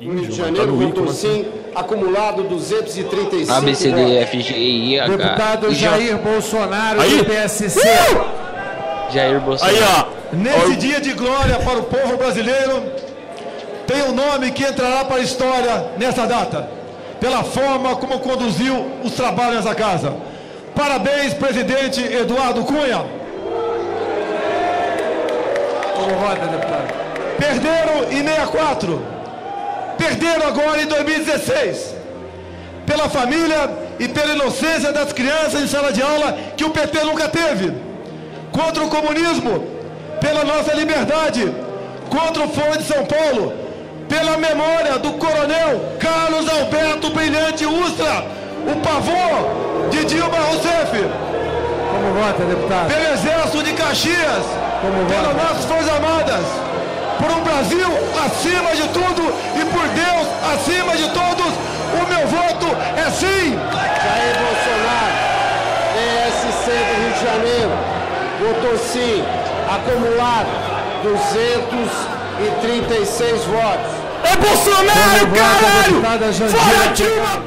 No Rio de Janeiro, votou sim, acumulado 235 A, B, C, D, F, G, I, H. Deputado Jair Bolsonaro, do PSC. Jair Bolsonaro. Aí, ó. Nesse dia de glória para o povo brasileiro, tem um nome que entrará para a história nessa data, pela forma como conduziu os trabalhos nessa casa. Parabéns, presidente Eduardo Cunha. Como vota, deputado? Perderam em 64, perderam agora em 2016, pela família e pela inocência das crianças em sala de aula que o PT nunca teve, contra o comunismo, pela nossa liberdade, contra o Foro de São Paulo, pela memória do coronel Carlos Alberto Brilhante Ustra, o pavor de Dilma Rousseff. Como vota, deputado? Pelo Exército de Caxias, pelas nossas Forças Armadas, por um Brasil acima de tudo e por Deus acima de todos, o meu voto é sim! Jair Bolsonaro, PSC do Rio de Janeiro, votou sim, acumulado 236 votos. É Bolsonaro, caralho! Fora Dilma!